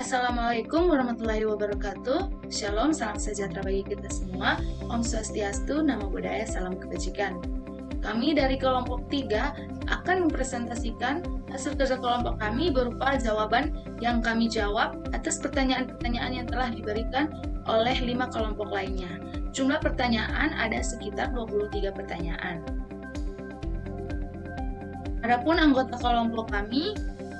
Assalamualaikum warahmatullahi wabarakatuh. Shalom, salam sejahtera bagi kita semua. Om Swastiastu, Namo Buddhaya, salam kebajikan. Kami dari kelompok 3 akan mempresentasikan hasil kerja kelompok kami berupa jawaban yang kami jawab atas pertanyaan-pertanyaan yang telah diberikan oleh 5 kelompok lainnya. Jumlah pertanyaan ada sekitar 23 pertanyaan. Adapun anggota kelompok kami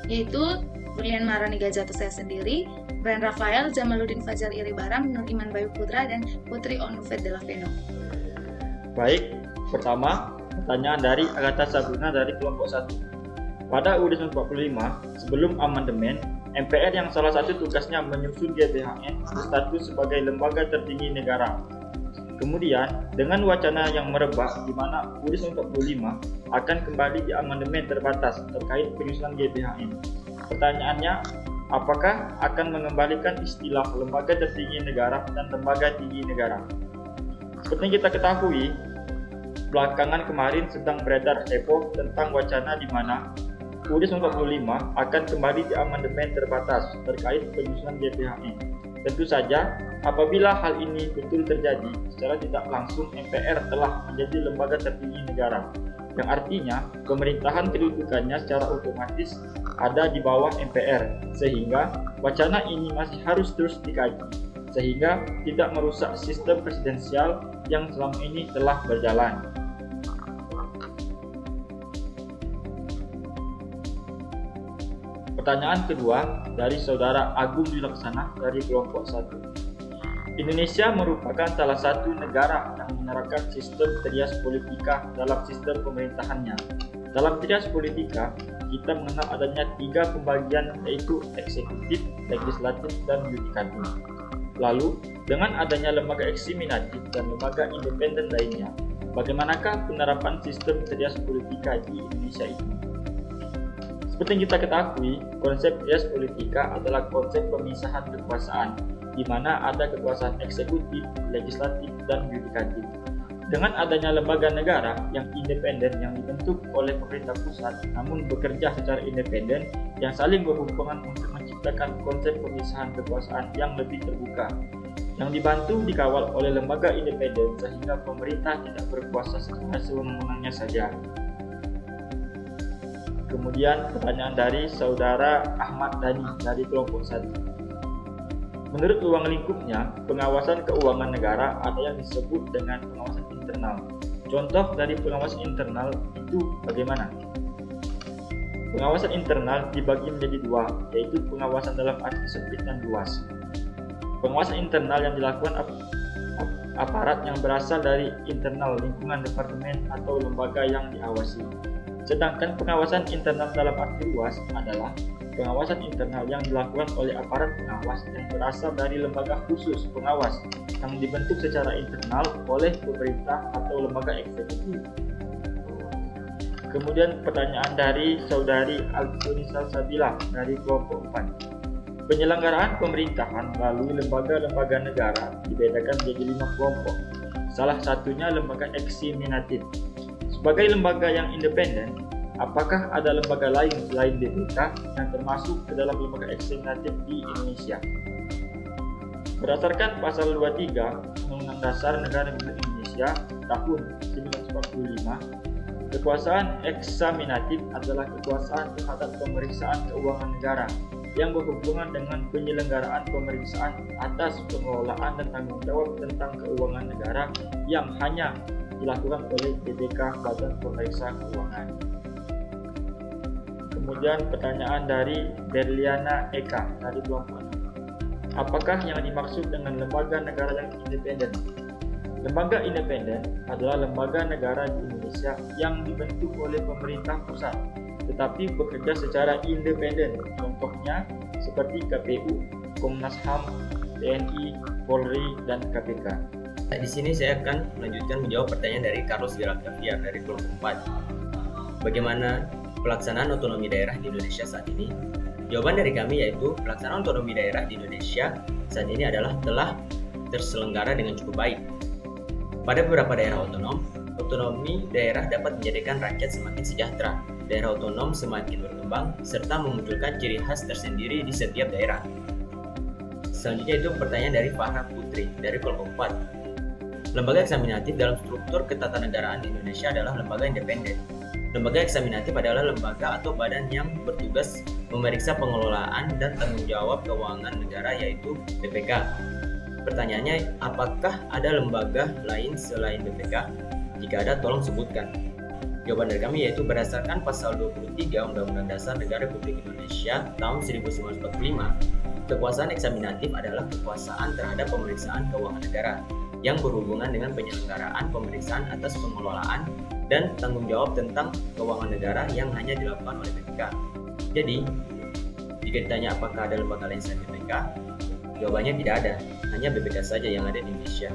yaitu Brilian Marani Gajato saya sendiri, Brian Rafael, Jamaluddin Fajar Iribarang, Nur Iman Bayu Putra, dan Putri Onuvet de la Veno. Baik, pertama pertanyaan dari Agatha Sabrina dari kelompok 1. Pada UUD 1945, sebelum amandemen, MPR yang salah satu tugasnya menyusun GBHN berstatus sebagai lembaga tertinggi negara. Kemudian, dengan wacana yang merebak di mana UUD 1945 akan kembali di amandemen terbatas terkait penyusunan GBHN. Pertanyaannya, apakah akan mengembalikan istilah lembaga tertinggi negara dan lembaga tinggi negara? Seperti yang kita ketahui, belakangan kemarin sedang beredar heboh tentang wacana di mana UUD 1945 akan kembali di amandemen terbatas terkait penyusunan GBHN. Tentu saja, apabila hal ini betul terjadi, secara tidak langsung MPR telah menjadi lembaga tertinggi negara, yang artinya pemerintahan kedudukannya secara otomatis ada di bawah MPR, sehingga wacana ini masih harus terus dikaji, sehingga tidak merusak sistem presidensial yang selama ini telah berjalan. Pertanyaan kedua dari Saudara Agung Wilaksana dari kelompok 1. Indonesia merupakan salah satu negara yang menerapkan sistem trias politika dalam sistem pemerintahannya. Dalam trias politika, kita mengenal adanya 3 pembagian, yaitu eksekutif, legislatif, dan yudikatif. Lalu, dengan adanya lembaga eksaminatif dan lembaga independen lainnya, bagaimanakah penerapan sistem trias politika di Indonesia ini? Seperti yang kita ketahui, konsep trias politika adalah konsep pemisahan kekuasaan, di mana ada kekuasaan eksekutif, legislatif, dan yudikatif. Dengan adanya lembaga negara yang independen yang dibentuk oleh pemerintah pusat namun bekerja secara independen yang saling berhubungan untuk menciptakan konsep pemisahan kekuasaan yang lebih terbuka, yang dibantu dikawal oleh lembaga independen sehingga pemerintah tidak berkuasa secara sewenang-wenangnya saja. Kemudian pertanyaan dari Saudara Ahmad Dhani dari kelompok 1. Menurut ruang lingkupnya, pengawasan keuangan negara ada yang disebut dengan pengawasan internal. Contoh dari pengawasan internal itu bagaimana? Pengawasan internal dibagi menjadi 2, yaitu pengawasan dalam arti sempit dan luas. Pengawasan internal yang dilakukan aparat yang berasal dari internal lingkungan departemen atau lembaga yang diawasi. Sedangkan pengawasan internal dalam arti luas adalah pengawasan internal yang dilakukan oleh aparat pengawas yang berasal dari lembaga khusus pengawas yang dibentuk secara internal oleh pemerintah atau lembaga eksekutif. Kemudian pertanyaan dari Saudari Alfonisa Sabila dari kelompok 4. Penyelenggaraan pemerintahan melalui lembaga-lembaga negara dibedakan menjadi 5 kelompok. Salah satunya lembaga eksaminatif. Sebagai lembaga yang independen, apakah ada lembaga lain selain BPK yang termasuk ke dalam lembaga eksaminatif di Indonesia? Berdasarkan pasal 23 Undang-Undang Dasar Negara Republik Indonesia tahun 1945, kekuasaan eksaminatif adalah kekuasaan terhadap pemeriksaan keuangan negara yang berhubungan dengan penyelenggaraan pemeriksaan atas pengelolaan dan tanggung jawab tentang keuangan negara yang hanya dilakukan oleh BPK, Badan Pemeriksa Keuangan. Kemudian pertanyaan dari Berliana Eka dari kelompok 6. Apakah yang dimaksud dengan lembaga negara yang independen? Lembaga independen adalah lembaga negara di Indonesia yang dibentuk oleh pemerintah pusat, tetapi bekerja secara independen. Contohnya seperti KPU, Komnas HAM, TNI, Polri, dan KPK. Di sini saya akan melanjutkan menjawab pertanyaan dari Carlos Villarcaviar dari kelompok 4. Bagaimana pelaksanaan otonomi daerah di Indonesia saat ini? Jawaban dari kami yaitu pelaksanaan otonomi daerah di Indonesia saat ini adalah telah terselenggara dengan cukup baik. Pada beberapa daerah otonom, otonomi daerah dapat menjadikan rakyat semakin sejahtera. Daerah otonom semakin berkembang serta memunculkan ciri khas tersendiri di setiap daerah. Selanjutnya itu pertanyaan dari Farah Putri dari kelompok 4. Lembaga eksaminatif dalam struktur ketatanegaraan Indonesia adalah lembaga independen. Lembaga eksaminatif adalah lembaga atau badan yang bertugas memeriksa pengelolaan dan tanggung jawab keuangan negara, yaitu BPK. Pertanyaannya, apakah ada lembaga lain selain BPK? Jika ada, tolong sebutkan. Jawaban dari kami yaitu berdasarkan pasal 23 Undang-Undang Dasar Negara Republik Indonesia tahun 1945, kekuasaan eksaminatif adalah kekuasaan terhadap pemeriksaan keuangan negara yang berhubungan dengan penyelenggaraan pemeriksaan atas pengelolaan dan tanggung jawab tentang keuangan negara yang hanya dilakukan oleh BPK. Jadi, jika ditanya apakah ada lembaga lain selain BPK, jawabannya tidak ada, hanya BPK saja yang ada di Indonesia.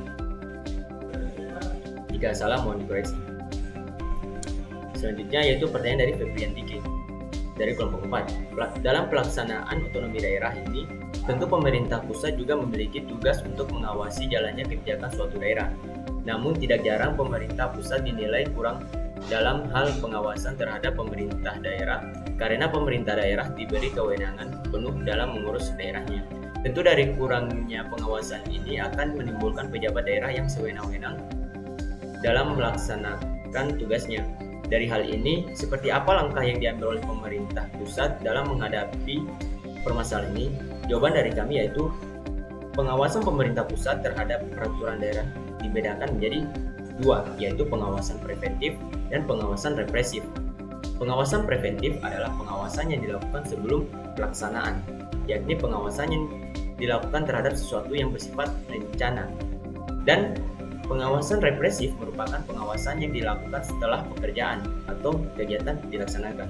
Jika salah, mohon dikoreksi. Selanjutnya yaitu pertanyaan dari Febrian Diki dari kelompok 4. Dalam pelaksanaan otonomi daerah ini, tentu pemerintah pusat juga memiliki tugas untuk mengawasi jalannya kebijakan suatu daerah. Namun tidak jarang pemerintah pusat dinilai kurang dalam hal pengawasan terhadap pemerintah daerah karena pemerintah daerah diberi kewenangan penuh dalam mengurus daerahnya. Tentu dari kurangnya pengawasan ini akan menimbulkan pejabat daerah yang sewenang-wenang dalam melaksanakan tugasnya. Dari hal ini, seperti apa langkah yang diambil oleh pemerintah pusat dalam menghadapi permasalahan ini? Jawaban dari kami yaitu pengawasan pemerintah pusat terhadap peraturan daerah dibedakan menjadi dua, yaitu pengawasan preventif dan pengawasan represif. Pengawasan preventif adalah pengawasan yang dilakukan sebelum pelaksanaan, yakni pengawasan yang dilakukan terhadap sesuatu yang bersifat rencana. Dan pengawasan represif merupakan pengawasan yang dilakukan setelah pekerjaan atau kegiatan dilaksanakan.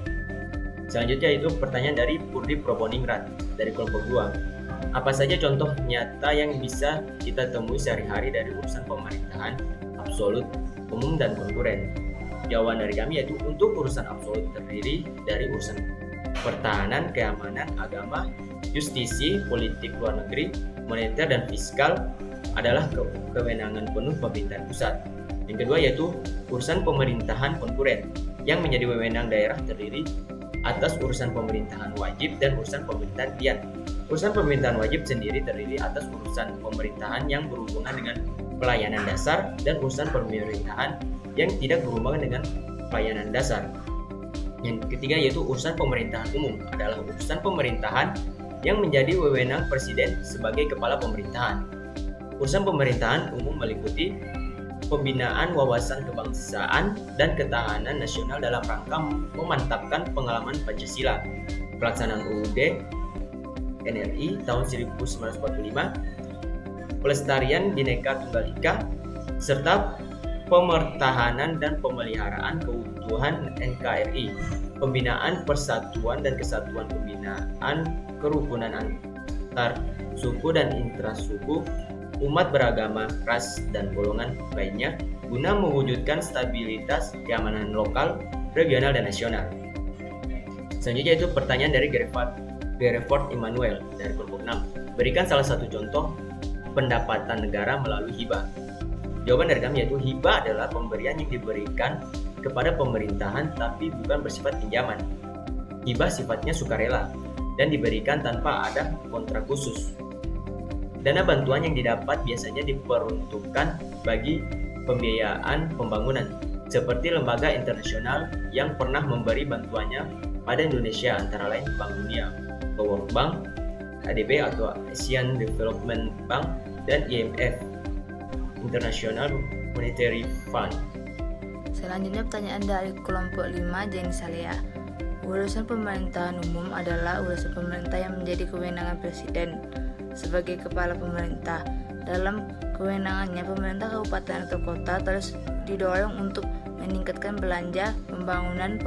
Selanjutnya itu pertanyaan dari Purdi Proboningrat dari kelompok 2. Apa saja contoh nyata yang bisa kita temui sehari-hari dari urusan pemerintahan absolut, umum, dan konkuren? Jawaban dari kami yaitu untuk urusan absolut terdiri dari urusan pertahanan, keamanan, agama, justisi, politik luar negeri, moneter, dan fiskal adalah kewenangan penuh pemerintahan pusat. Yang kedua yaitu urusan pemerintahan konkuren yang menjadi wewenang daerah terdiri atas urusan pemerintahan wajib dan urusan pemerintahan pilihan. Urusan pemerintahan wajib sendiri terdiri atas urusan pemerintahan yang berhubungan dengan pelayanan dasar dan urusan pemerintahan yang tidak berhubungan dengan pelayanan dasar. Yang ketiga yaitu urusan pemerintahan umum adalah urusan pemerintahan yang menjadi wewenang presiden sebagai kepala pemerintahan. Urusan pemerintahan umum meliputi pembinaan wawasan kebangsaan dan ketahanan nasional dalam rangka memantapkan pengalaman Pancasila, pelaksanaan UUD NRI tahun 1945, pelestarian Bhinneka Tunggal Ika, serta pemertahanan dan pemeliharaan keutuhan NKRI, pembinaan persatuan dan kesatuan, pembinaan kerukunan antar suku dan intrasuku, umat beragama, ras, dan golongan lainnya guna mewujudkan stabilitas keamanan lokal, regional, dan nasional. Selanjutnya itu pertanyaan dari Gereford Immanuel dari kelompok 6. Berikan salah satu contoh pendapatan negara melalui hibah. Jawaban dari kami yaitu hibah adalah pemberian yang diberikan kepada pemerintahan tapi bukan bersifat pinjaman. Hibah sifatnya sukarela dan diberikan tanpa ada kontrak khusus. Dana bantuan yang didapat biasanya diperuntukkan bagi pembiayaan pembangunan, seperti lembaga internasional yang pernah memberi bantuannya pada Indonesia antara lain Bank Dunia, World Bank, ADB atau Asian Development Bank, dan IMF, International Monetary Fund. Selanjutnya pertanyaan dari kelompok 5 Jenny Salea. Urusan pemerintahan umum adalah urusan pemerintah yang menjadi kewenangan presiden sebagai kepala pemerintah. Dalam kewenangannya, pemerintah kabupaten atau kota terus didorong untuk meningkatkan belanja pembangunan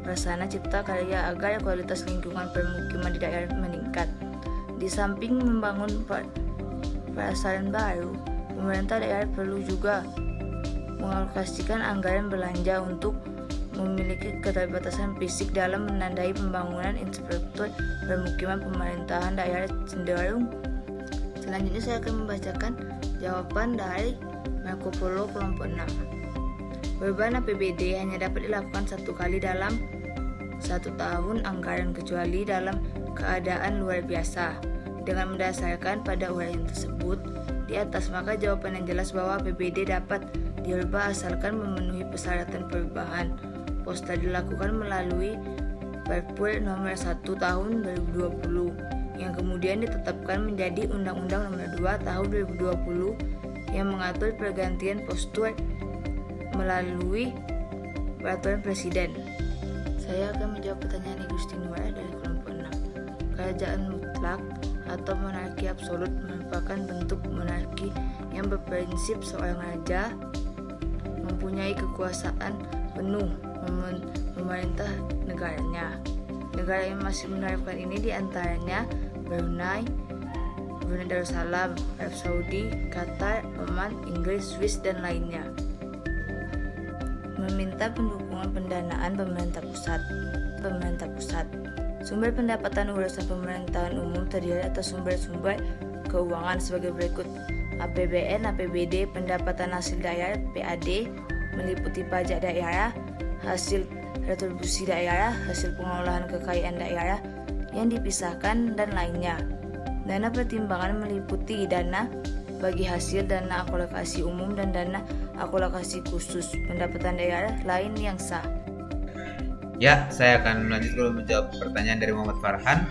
prasarana cipta karya agar kualitas lingkungan permukiman di daerah meningkat. Di samping membangun prasarana baru, pemerintah daerah perlu juga mengalokasikan anggaran belanja untuk memiliki keterbatasan fisik dalam menandai pembangunan infrastruktur permukiman pemerintahan daerah cenderung. Selanjutnya saya akan membacakan jawaban dari Marco Polo kelompok 6. Beban APBD hanya dapat dilakukan satu kali dalam 1 tahun anggaran kecuali dalam keadaan luar biasa. Dengan mendasarkan pada uraian tersebut di atas, maka jawaban yang jelas bahwa APBD dapat dirubah asalkan memenuhi persyaratan perubahan. Posta dilakukan melalui Perpres nomor 1 tahun 2020 yang kemudian ditetapkan menjadi Undang-Undang nomor 2 tahun 2020 yang mengatur pergantian postur melalui peraturan presiden. Saya akan menjawab pertanyaan Ibu Stinuara dari kelompok 6. Kerajaan mutlak atau monarki absolut merupakan bentuk monarki yang berprinsip seorang raja mempunyai kekuasaan penuh memerintah negaranya. Negara yang masih menerapkan ini diantaranya Brunei Darussalam, Arab Saudi, Qatar, Oman, Inggris, Swiss, dan lainnya. Meminta pendukungan pendanaan pemerintah pusat. Sumber pendapatan urusan pemerintahan umum terdiri atas sumber-sumber keuangan sebagai berikut: APBN, APBD, pendapatan hasil daerah (PAD), meliputi pajak daerah, hasil retribusi daerah, hasil pengolahan kekayaan daerah yang dipisahkan, dan lainnya. Dana pertimbangan meliputi dana bagi hasil, dana alokasi umum, dan dana alokasi khusus pendapatan daerah lain yang sah. Ya, saya akan melanjutkan menjawab pertanyaan dari Muhammad Farhan.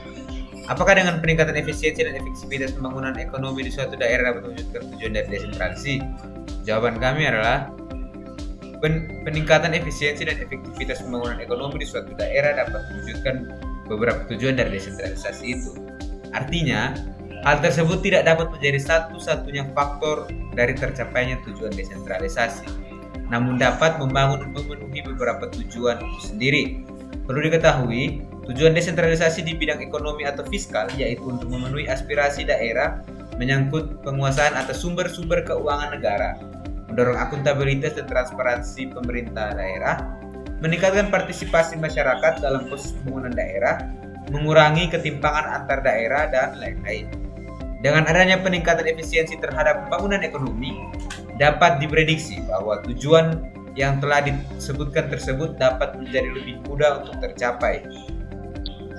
Apakah dengan peningkatan efisiensi dan efektivitas pembangunan ekonomi di suatu daerah dapat mewujudkan tujuan dari desentralisasi? Jawaban kami adalah peningkatan efisiensi dan efektivitas pembangunan ekonomi di suatu daerah dapat mewujudkan beberapa tujuan dari desentralisasi itu. Artinya, hal tersebut tidak dapat menjadi satu-satunya faktor dari tercapainya tujuan desentralisasi, namun dapat membangun dan memenuhi beberapa tujuan itu sendiri. Perlu diketahui, tujuan desentralisasi di bidang ekonomi atau fiskal yaitu untuk memenuhi aspirasi daerah menyangkut penguasaan atas sumber-sumber keuangan negara, mendorong akuntabilitas dan transparansi pemerintah daerah, meningkatkan partisipasi masyarakat dalam proses pembangunan daerah, mengurangi ketimpangan antar daerah, dan lain-lain. Dengan adanya peningkatan efisiensi terhadap pembangunan ekonomi, dapat diprediksi bahwa tujuan yang telah disebutkan tersebut dapat menjadi lebih mudah untuk tercapai,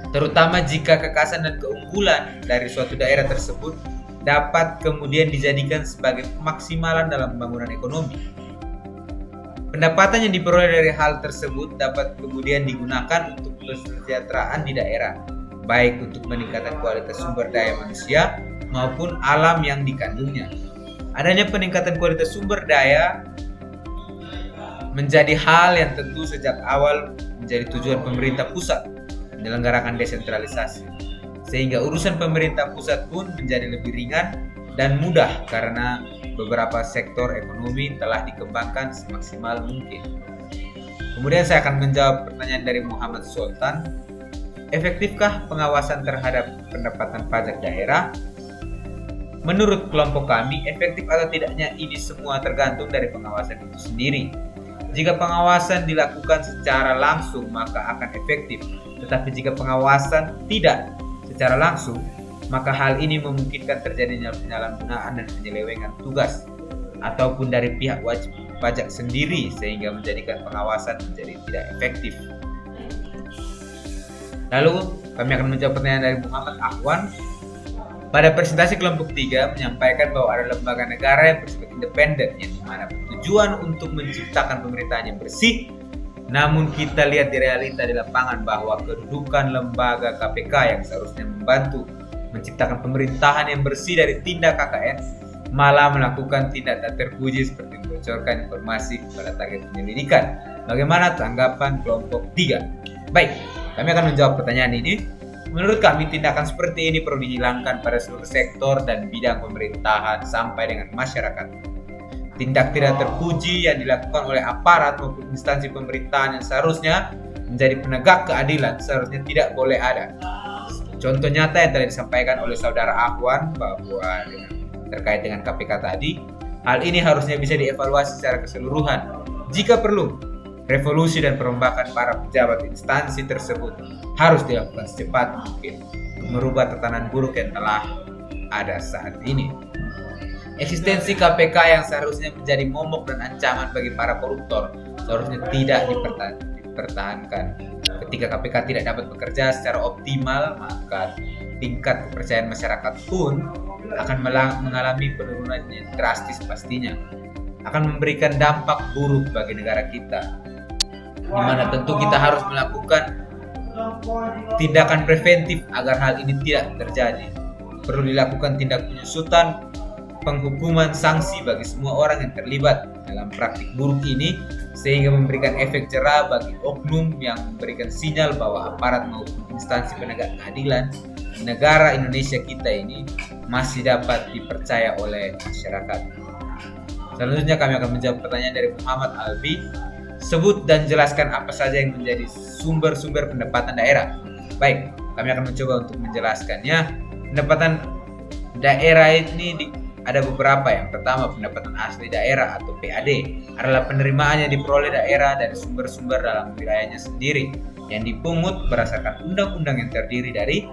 terutama jika kekhasan dan keunggulan dari suatu daerah tersebut dapat kemudian dijadikan sebagai kemaksimalan dalam pembangunan ekonomi. Pendapatan yang diperoleh dari hal tersebut dapat kemudian digunakan untuk kesejahteraan di daerah, baik untuk meningkatkan kualitas sumber daya manusia maupun alam yang dikandungnya. Adanya peningkatan kualitas sumber daya menjadi hal yang tentu sejak awal menjadi tujuan pemerintah pusat menyelenggarakan desentralisasi, sehingga urusan pemerintah pusat pun menjadi lebih ringan dan mudah karena beberapa sektor ekonomi telah dikembangkan semaksimal mungkin. Kemudian saya akan menjawab pertanyaan dari Muhammad Sultan. Efektifkah pengawasan terhadap pendapatan pajak daerah? Menurut kelompok kami, efektif atau tidaknya ini semua tergantung dari pengawasan itu sendiri. Jika pengawasan dilakukan secara langsung maka akan efektif, tetapi jika pengawasan tidak secara langsung, maka hal ini memungkinkan terjadinya penyalahgunaan dan penyelewengan tugas ataupun dari pihak wajib pajak sendiri sehingga menjadikan pengawasan menjadi tidak efektif. Lalu kami akan menjawab pertanyaan dari Muhammad Ahwan. Pada presentasi kelompok 3 menyampaikan bahwa ada lembaga negara yang bersifat independen yang dimana tujuan untuk menciptakan pemerintahan yang bersih. Namun kita lihat di realita di lapangan bahwa kedudukan lembaga KPK yang seharusnya membantu menciptakan pemerintahan yang bersih dari tindak KKN malah melakukan tindak tak terpuji seperti membocorkan informasi kepada target penyelidikan. Bagaimana tanggapan kelompok 3? Baik, kami akan menjawab pertanyaan ini. Menurut kami, tindakan seperti ini perlu dihilangkan pada seluruh sektor dan bidang pemerintahan sampai dengan masyarakat. Tindak tidak terpuji yang dilakukan oleh aparat maupun instansi pemerintahan yang seharusnya menjadi penegak keadilan seharusnya tidak boleh ada. Contoh nyata yang telah disampaikan oleh saudara Ahwan bahwa terkait dengan KPK tadi, hal ini harusnya bisa dievaluasi secara keseluruhan. Jika perlu, revolusi dan perombakan para pejabat instansi tersebut harus dilakukan secepat mungkin untuk merubah tatanan buruk yang telah ada saat ini. Eksistensi KPK yang seharusnya menjadi momok dan ancaman bagi para koruptor seharusnya tidak dipertahankan. Ketika KPK tidak dapat bekerja secara optimal, maka tingkat kepercayaan masyarakat pun akan mengalami penurunan yang drastis pastinya. Akan memberikan dampak buruk bagi negara kita, di mana tentu kita harus melakukan tindakan preventif agar hal ini tidak terjadi. Perlu dilakukan tindak penyusutan, penghukuman, sanksi bagi semua orang yang terlibat dalam praktik buruk ini, sehingga memberikan efek jerah bagi oknum yang memberikan sinyal bahwa aparat maupun instansi penegak keadilan di negara Indonesia kita ini masih dapat dipercaya oleh masyarakat. Selanjutnya kami akan menjawab pertanyaan dari Muhammad Albi. Sebut dan jelaskan apa saja yang menjadi sumber-sumber pendapatan daerah. Baik, kami akan mencoba untuk menjelaskannya. Pendapatan daerah ini ada beberapa. Yang pertama, pendapatan asli daerah atau PAD adalah penerimaan yang diperoleh daerah dari sumber-sumber dalam wilayahnya sendiri yang dipungut berdasarkan undang-undang yang terdiri dari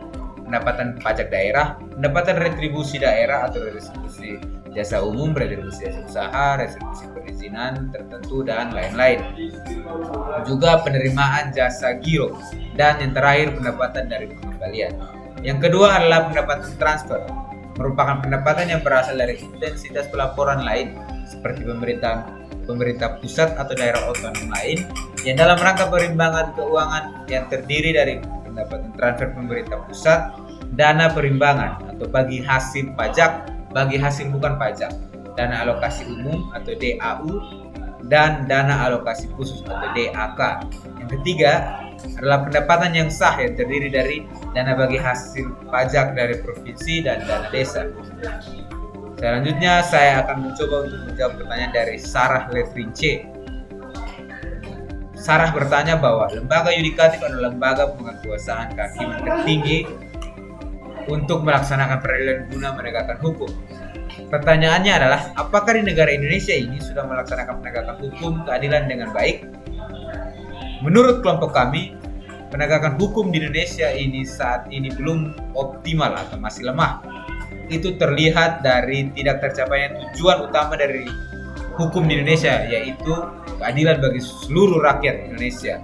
pendapatan pajak daerah, pendapatan retribusi daerah atau retribusi jasa umum, retribusi jasa usaha, retribusi perizinan tertentu, dan lain-lain. Juga penerimaan jasa giro, dan yang terakhir pendapatan dari pengembalian. Yang kedua adalah pendapatan transfer, merupakan pendapatan yang berasal dari intensitas pelaporan lain seperti pemerintah pusat atau daerah otonom lain yang dalam rangka perimbangan keuangan yang terdiri dari pendapatan transfer pemerintah pusat, dana perimbangan atau bagi hasil pajak, bagi hasil bukan pajak, dana alokasi umum atau DAU, dan dana alokasi khusus atau DAK. Yang ketiga adalah pendapatan yang sah yang terdiri dari dana bagi hasil pajak dari provinsi dan dana desa. Selanjutnya saya akan mencoba untuk menjawab pertanyaan dari Sarah Letrince. Sarah bertanya bahwa lembaga yudikatif adalah lembaga pemegang kekuasaan kehakiman tertinggi untuk melaksanakan peradilan guna menegakkan hukum. Pertanyaannya adalah, apakah di negara Indonesia ini sudah melaksanakan penegakan hukum keadilan dengan baik? Menurut kelompok kami, penegakan hukum di Indonesia ini saat ini belum optimal atau masih lemah. Itu terlihat dari tidak tercapainya tujuan utama dari hukum di Indonesia, yaitu keadilan bagi seluruh rakyat Indonesia.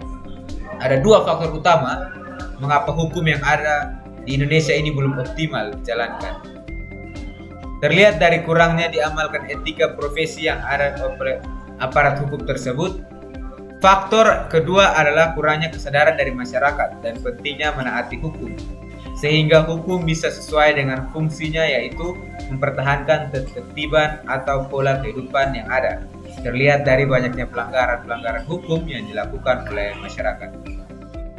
Ada dua faktor utama mengapa hukum yang ada di Indonesia ini belum optimal dijalankan. Terlihat dari kurangnya diamalkan etika profesi yang ada oleh aparat hukum tersebut. Faktor kedua adalah kurangnya kesadaran dari masyarakat dan pentingnya menaati hukum, sehingga hukum bisa sesuai dengan fungsinya, yaitu mempertahankan ketertiban atau pola kehidupan yang ada. Terlihat dari banyaknya pelanggaran hukum yang dilakukan oleh masyarakat.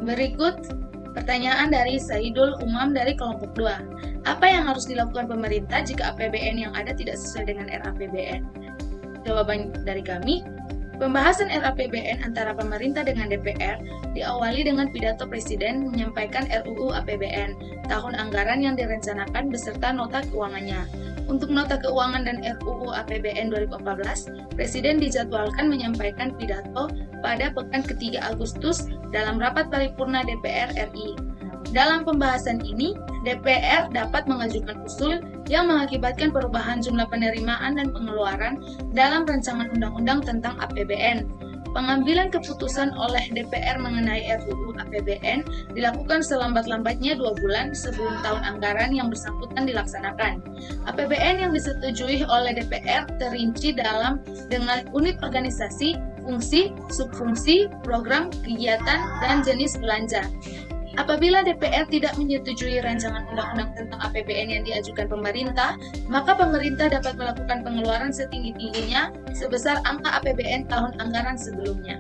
Berikut pertanyaan dari Saidul Umam dari kelompok 2. Apa yang harus dilakukan pemerintah jika APBN yang ada tidak sesuai dengan RAPBN? Jawaban dari kami, pembahasan RAPBN antara pemerintah dengan DPR diawali dengan pidato Presiden menyampaikan RUU APBN tahun anggaran yang direncanakan beserta nota keuangannya. Untuk nota keuangan dan RUU APBN 2014, Presiden dijadwalkan menyampaikan pidato pada pekan ketiga Agustus dalam rapat paripurna DPR RI. Dalam pembahasan ini, DPR dapat mengajukan usul yang mengakibatkan perubahan jumlah penerimaan dan pengeluaran dalam rancangan undang-undang tentang APBN. Pengambilan keputusan oleh DPR mengenai RUU APBN dilakukan selambat-lambatnya 2 bulan sebelum tahun anggaran yang bersangkutan dilaksanakan. APBN yang disetujui oleh DPR terinci dengan unit organisasi, fungsi, subfungsi, program, kegiatan, dan jenis belanja. Apabila DPR tidak menyetujui rancangan undang-undang tentang APBN yang diajukan pemerintah, maka pemerintah dapat melakukan pengeluaran setinggi-tingginya sebesar angka APBN tahun anggaran sebelumnya.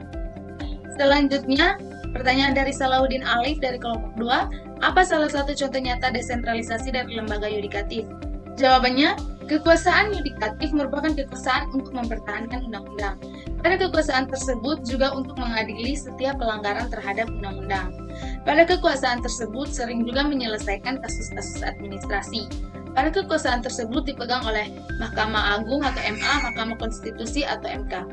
Selanjutnya, pertanyaan dari Salahuddin Alif dari kelompok 2, apa salah satu contoh nyata desentralisasi dari lembaga yudikatif? Jawabannya, kekuasaan yudikatif merupakan kekuasaan untuk mempertahankan undang-undang. Pada kekuasaan tersebut juga untuk mengadili setiap pelanggaran terhadap undang-undang. Pada kekuasaan tersebut sering juga menyelesaikan kasus-kasus administrasi. Pada kekuasaan tersebut dipegang oleh Mahkamah Agung atau MA, Mahkamah Konstitusi atau MK.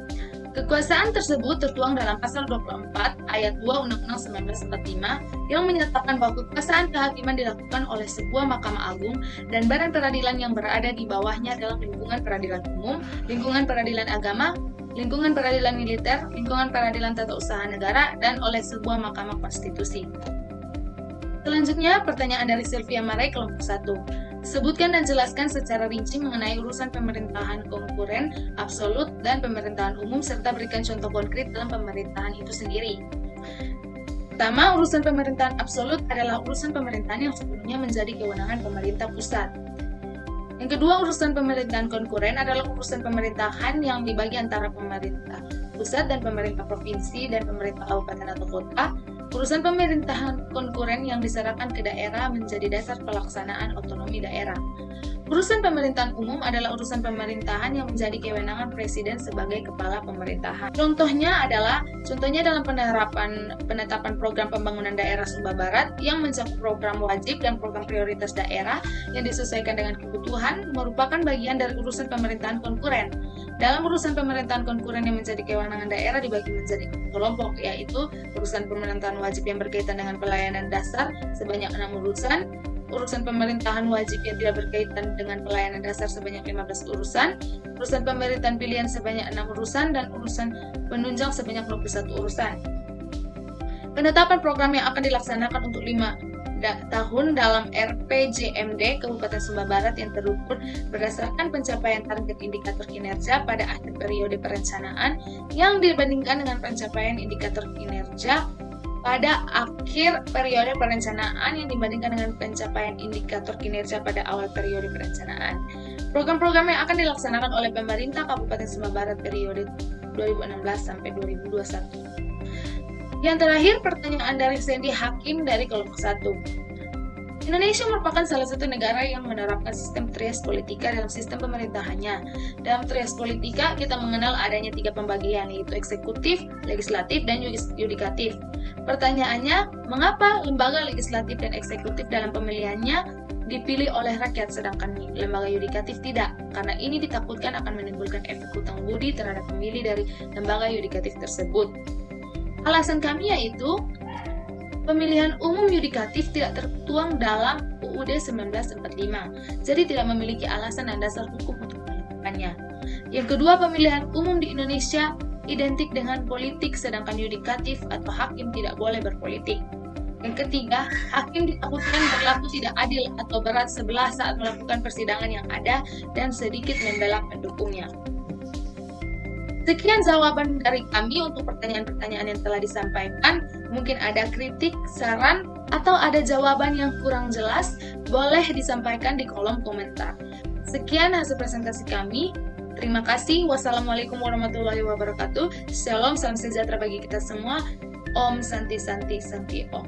Kekuasaan tersebut tertuang dalam pasal 24 ayat 2 Undang-Undang 1945 yang menyatakan bahwa kekuasaan kehakiman dilakukan oleh sebuah Mahkamah Agung dan badan peradilan yang berada di bawahnya dalam lingkungan peradilan umum, lingkungan peradilan agama, lingkungan peradilan militer, lingkungan peradilan tata usaha negara, dan oleh sebuah Mahkamah Konstitusi. Selanjutnya, pertanyaan dari Sylvia Marai kelompok 1. Sebutkan dan jelaskan secara rinci mengenai urusan pemerintahan konkuren, absolut, dan pemerintahan umum, serta berikan contoh konkret dalam pemerintahan itu sendiri. Pertama, urusan pemerintahan absolut adalah urusan pemerintahan yang sepenuhnya menjadi kewenangan pemerintah pusat. Yang kedua, urusan pemerintahan konkuren adalah urusan pemerintahan yang dibagi antara pemerintah pusat dan pemerintah provinsi dan pemerintah kabupaten atau kota. Urusan pemerintahan konkuren yang diserahkan ke daerah menjadi dasar pelaksanaan otonomi daerah. Urusan pemerintahan umum adalah urusan pemerintahan yang menjadi kewenangan presiden sebagai kepala pemerintahan. Contohnya dalam penetapan program pembangunan daerah Sumba Barat yang mencakup program wajib dan program prioritas daerah yang disesuaikan dengan kebutuhan merupakan bagian dari urusan pemerintahan konkuren. Dalam urusan pemerintahan konkuren yang menjadi kewenangan daerah dibagi menjadi kelompok, yaitu urusan pemerintahan wajib yang berkaitan dengan pelayanan dasar sebanyak 6 urusan, urusan pemerintahan wajib yang tidak berkaitan dengan pelayanan dasar sebanyak 15 urusan, urusan pemerintahan pilihan sebanyak 6 urusan, dan urusan penunjang sebanyak 21 urusan. Penetapan program yang akan dilaksanakan untuk 5 tahun dalam RPJMD Kabupaten Sumba Barat yang terukur berdasarkan pencapaian target indikator kinerja pada akhir periode perencanaan yang dibandingkan dengan pencapaian indikator kinerja pada akhir periode perencanaan yang dibandingkan dengan pencapaian indikator kinerja pada awal periode perencanaan. Program-program yang akan dilaksanakan oleh pemerintah Kabupaten Sumba Barat periode 2016 sampai 2021. Yang terakhir, pertanyaan dari Sandy Hakim dari kelompok 1. Indonesia merupakan salah satu negara yang menerapkan sistem trias politika dalam sistem pemerintahannya. Dalam trias politika, kita mengenal adanya 3 pembagian, yaitu eksekutif, legislatif, dan yudikatif. Pertanyaannya, mengapa lembaga legislatif dan eksekutif dalam pemilihannya dipilih oleh rakyat, sedangkan lembaga yudikatif tidak? Karena ini ditakutkan akan menimbulkan efek hutang budi terhadap pemilih dari lembaga yudikatif tersebut. Alasan kami yaitu, pemilihan umum yudikatif tidak tertuang dalam UUD 1945, jadi tidak memiliki alasan dan dasar hukum untuk melakukannya. Yang kedua, pemilihan umum di Indonesia identik dengan politik, sedangkan yudikatif atau hakim tidak boleh berpolitik. Yang ketiga, hakim ditakutkan berlaku tidak adil atau berat sebelah saat melakukan persidangan yang ada dan sedikit membela pendukungnya. Sekian jawaban dari kami untuk pertanyaan-pertanyaan yang telah disampaikan. Mungkin ada kritik, saran, atau ada jawaban yang kurang jelas, boleh disampaikan di kolom komentar. Sekian hasil presentasi kami. Terima kasih. Wassalamualaikum warahmatullahi wabarakatuh. Shalom, salam sejahtera bagi kita semua. Om Santi Santi Santi Om.